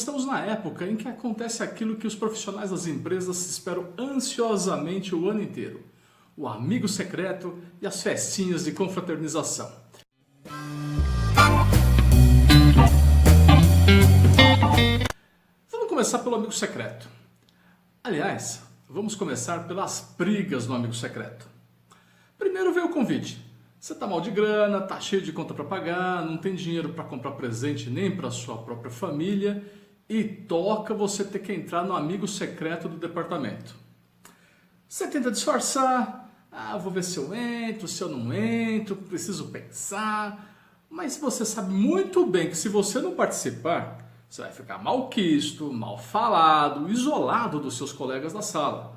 Estamos na época em que acontece aquilo que os profissionais das empresas esperam ansiosamente o ano inteiro: o amigo secreto e as festinhas de confraternização. Vamos começar pelo amigo secreto. Aliás, vamos começar pelas brigas no amigo secreto. Primeiro veio o convite. Você está mal de grana, está cheio de conta para pagar, não tem dinheiro para comprar presente nem para sua própria família e toca você ter que entrar no amigo secreto do departamento. Você tenta disfarçar, vou ver se eu entro, se eu não entro, preciso pensar, mas você sabe muito bem que se você não participar, você vai ficar malquisto, mal falado, isolado dos seus colegas da sala.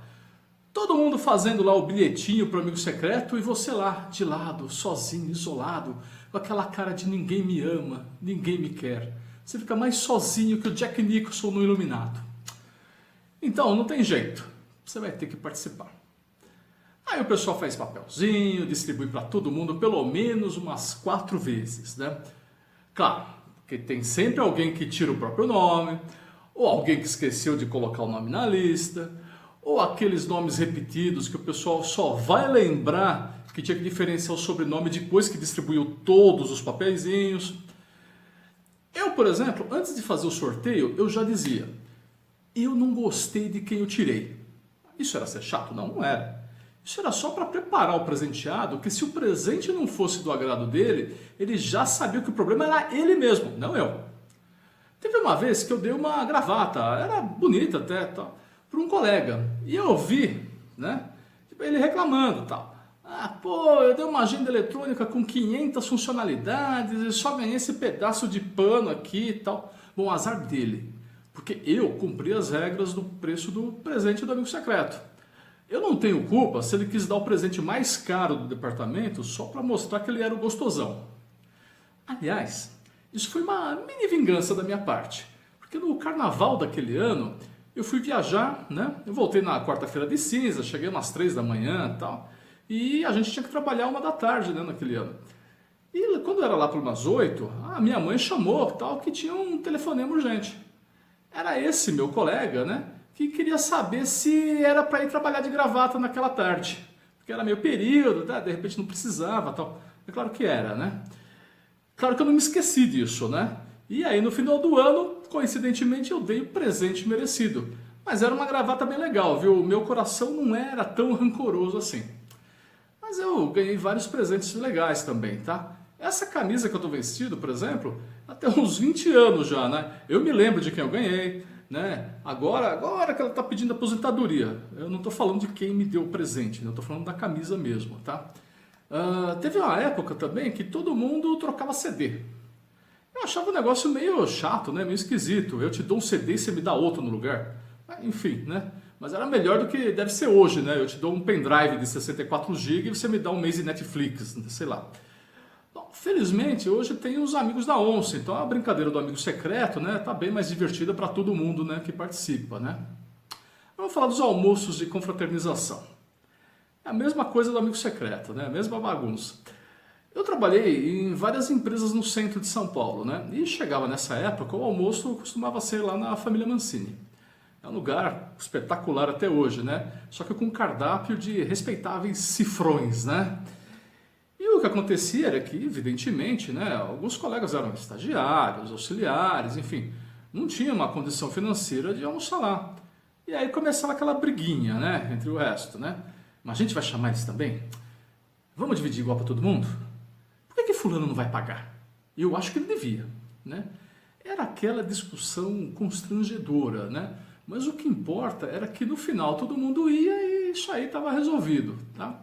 Todo mundo fazendo lá o bilhetinho para o amigo secreto e você lá, de lado, sozinho, isolado, com aquela cara de ninguém me ama, ninguém me quer. Você fica mais sozinho que o Jack Nicholson no Iluminado. Então, não tem jeito, você vai ter que participar. Aí o pessoal faz papelzinho, distribui para todo mundo pelo menos umas 4 vezes, né? Claro, porque tem sempre alguém que tira o próprio nome, ou alguém que esqueceu de colocar o nome na lista, ou aqueles nomes repetidos que o pessoal só vai lembrar que tinha que diferenciar o sobrenome depois que distribuiu todos os papeizinhos. Eu, por exemplo, antes de fazer o sorteio, eu já dizia: eu não gostei de quem eu tirei. Isso era ser chato? Não, não era. Isso era só para preparar o presenteado, que se o presente não fosse do agrado dele, ele já sabia que o problema era ele mesmo, não eu. Teve uma vez que eu dei uma gravata, era bonita até, tal, para um colega. E eu ouvi, né, ele reclamando, tal. Eu dei uma agenda eletrônica com 500 funcionalidades e só ganhei esse pedaço de pano aqui e tal. Bom, azar dele, porque eu cumpri as regras do preço do presente do amigo secreto. Eu não tenho culpa se ele quis dar o presente mais caro do departamento só para mostrar que ele era o gostosão. Aliás, isso foi uma mini vingança da minha parte, porque no carnaval daquele ano eu fui viajar, né? Eu voltei na quarta-feira de cinza, cheguei umas 3 da manhã e tal, e a gente tinha que trabalhar 1 da tarde, né, naquele ano. E quando era lá por umas 8, a minha mãe chamou, tal, que tinha um telefonema urgente. Era esse meu colega, né, que queria saber se era para ir trabalhar de gravata naquela tarde, porque era meio período, tá? De repente não precisava, tal. É claro que era, né? Claro que eu não me esqueci disso, né? E aí no final do ano, coincidentemente, eu dei o presente merecido. Mas era uma gravata bem legal, viu? O meu coração não era tão rancoroso assim. Mas eu ganhei vários presentes legais também, tá? Essa camisa que eu tô vestido, por exemplo, até uns 20 anos já, né? Eu me lembro de quem eu ganhei, né? Agora que ela tá pedindo aposentadoria. Eu não tô falando de quem me deu o presente, né? Eu tô falando da camisa mesmo, tá? Teve uma época também que todo mundo trocava CD. Eu achava o negócio meio chato, né? Meio esquisito. Eu te dou um CD e você me dá outro no lugar. Enfim, né? Mas era melhor do que deve ser hoje, né? Eu te dou um pendrive de 64 GB e você me dá um mês de Netflix, sei lá. Bom, felizmente, hoje tem os amigos da onça. Então a brincadeira do amigo secreto, né, tá bem mais divertida para todo mundo, né, que participa, né? Vamos falar dos almoços de confraternização. É a mesma coisa do amigo secreto, né? A mesma bagunça. Eu trabalhei em várias empresas no centro de São Paulo, né? E chegava nessa época, o almoço costumava ser lá na família Mancini. É um lugar espetacular até hoje, né? Só que com cardápio de respeitáveis cifrões, né? E o que acontecia era que, evidentemente, né, alguns colegas eram estagiários, auxiliares, enfim, não tinham uma condição financeira de almoçar lá. E aí começava aquela briguinha, né, entre o resto, né? Mas a gente vai chamar eles também? Vamos dividir igual para todo mundo? Por que fulano não vai pagar? Eu acho que ele devia, né? Era aquela discussão constrangedora, né? Mas o que importa era que no final todo mundo ia e isso aí estava resolvido, tá?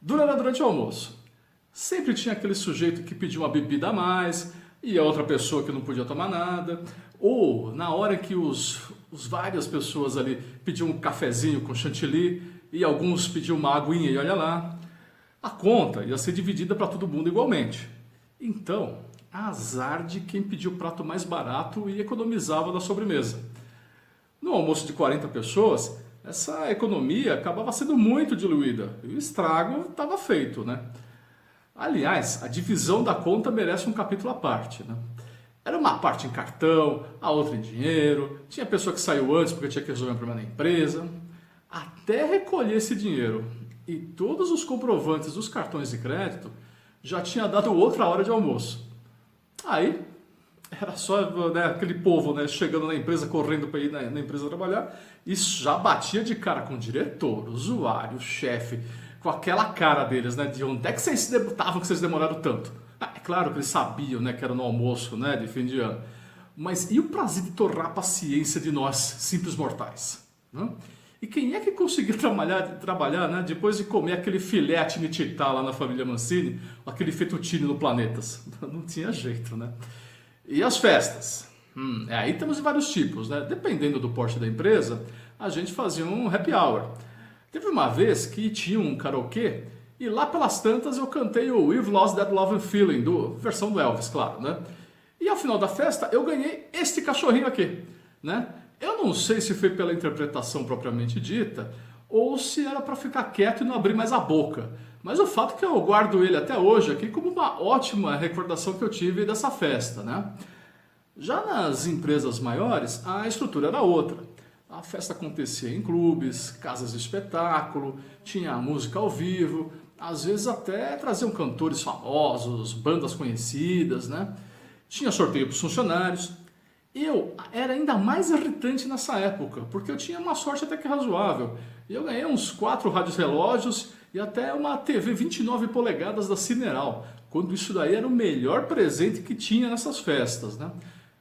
Durante o almoço, sempre tinha aquele sujeito que pediu uma bebida a mais e a outra pessoa que não podia tomar nada. Ou na hora que os várias pessoas ali pediam um cafezinho com chantilly e alguns pediam uma aguinha e olha lá. A conta ia ser dividida para todo mundo igualmente. Então, azar de quem pediu o prato mais barato e economizava da sobremesa. No almoço de 40 pessoas, essa economia acabava sendo muito diluída e o estrago estava feito, né? Aliás, a divisão da conta merece um capítulo à parte, né? Era uma parte em cartão, a outra em dinheiro, tinha pessoa que saiu antes porque tinha que resolver um problema na empresa. Até recolher esse dinheiro e todos os comprovantes dos cartões de crédito, já tinha dado outra hora de almoço. Aí, era só, né, aquele povo, né, chegando na empresa, correndo para ir na empresa trabalhar, e já batia de cara com o diretor, usuário, chefe, com aquela cara deles, né, de onde é que vocês debutavam que vocês demoraram tanto? É claro que eles sabiam, né, que era no almoço, né, de fim de ano. Mas e o prazer de torrar a paciência de nós, simples mortais? Né? E quem é que conseguiu trabalhar, né, depois de comer aquele filé à Tinititá lá na família Mancini, aquele fettuccine no Planetas? Não tinha jeito, né? E as festas? Aí temos vários tipos, né? Dependendo do porte da empresa, a gente fazia um happy hour. Teve uma vez que tinha um karaokê e lá pelas tantas eu cantei o We've Lost That Love and Feeling, versão do Elvis, claro, né? E ao final da festa eu ganhei este cachorrinho aqui, né? Eu não sei se foi pela interpretação propriamente dita ou se era para ficar quieto e não abrir mais a boca. Mas o fato é que eu guardo ele até hoje aqui como uma ótima recordação que eu tive dessa festa, né? Já nas empresas maiores, a estrutura era outra. A festa acontecia em clubes, casas de espetáculo, tinha música ao vivo, às vezes até traziam cantores famosos, bandas conhecidas, né? Tinha sorteio para os funcionários. Eu era ainda mais irritante nessa época, porque eu tinha uma sorte até que razoável. Eu ganhei uns 4 rádios relógios e até uma TV 29 polegadas da Cineral, quando isso daí era o melhor presente que tinha nessas festas, né?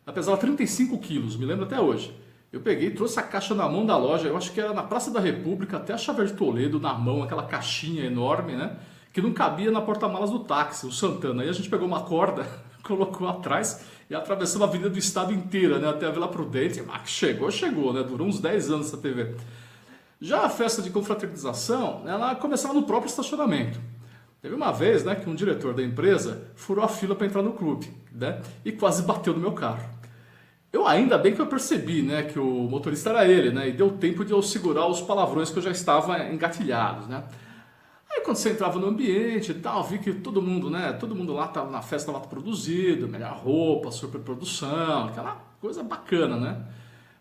Apesar de 35 quilos, me lembro até hoje. Eu peguei, trouxe a caixa na mão da loja, eu acho que era na Praça da República, até a Xavier de Toledo na mão, aquela caixinha enorme, né? Que não cabia na porta-malas do táxi, o Santana. Aí a gente pegou uma corda, colocou atrás e atravessou a Avenida do Estado inteira, né? Até a Vila Prudente. Mas chegou, né? Durou uns 10 anos essa TV. Já a festa de confraternização, ela começava no próprio estacionamento. Teve uma vez, né, que um diretor da empresa furou a fila para entrar no clube, né? E quase bateu no meu carro. Ainda bem que eu percebi, né, que o motorista era ele, né? E deu tempo de eu segurar os palavrões que eu já estava engatilhados, né? Aí quando você entrava no ambiente e tal, vi que todo mundo, né, todo mundo lá tava na festa, estava produzido, melhor roupa, superprodução, aquela coisa bacana, né?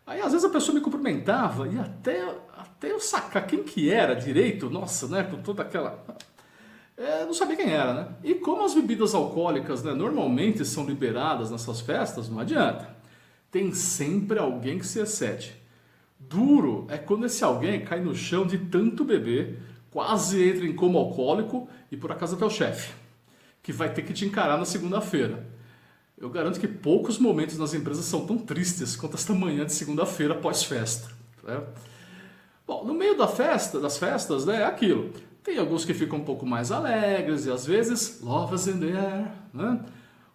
Aí às vezes a pessoa me cumprimentava e até eu sacar quem que era direito, nossa, né, com toda aquela... não sabia quem era, né? E como as bebidas alcoólicas, né, normalmente são liberadas nessas festas, não adianta. Tem sempre alguém que se excede. Duro é quando esse alguém cai no chão de tanto beber, quase entra em coma alcoólico e por acaso até o chefe, que vai ter que te encarar na segunda-feira. Eu garanto que poucos momentos nas empresas são tão tristes quanto esta manhã de segunda-feira pós-festa. Né? Bom, no meio das festas, né, é aquilo. Tem alguns que ficam um pouco mais alegres e às vezes love is in the air, né?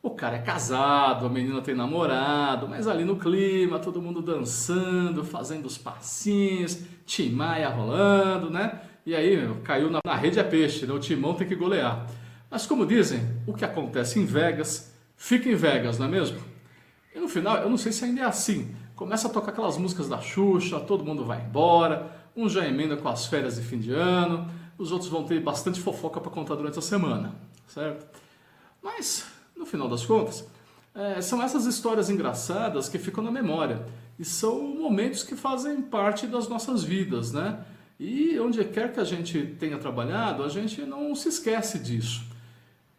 O cara é casado, a menina tem namorado, mas ali no clima, todo mundo dançando, fazendo os passinhos, Tim Maia rolando, né? E aí, caiu na rede é peixe, né? O timão tem que golear. Mas como dizem, o que acontece em Vegas, fica em Vegas, não é mesmo? E no final, eu não sei se ainda é assim. Começa a tocar aquelas músicas da Xuxa, todo mundo vai embora, um já emenda com as férias de fim de ano, os outros vão ter bastante fofoca para contar durante a semana, certo? Mas, no final das contas, são essas histórias engraçadas que ficam na memória. E são momentos que fazem parte das nossas vidas, né? E onde quer que a gente tenha trabalhado, a gente não se esquece disso.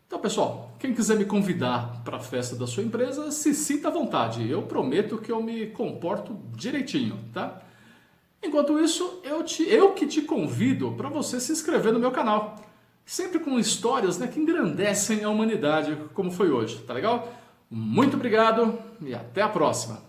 Então, pessoal, quem quiser me convidar para a festa da sua empresa, se sinta à vontade. Eu prometo que eu me comporto direitinho, tá? Enquanto isso, eu que te convido para você se inscrever no meu canal. Sempre com histórias, né, que engrandecem a humanidade, como foi hoje, tá legal? Muito obrigado e até a próxima!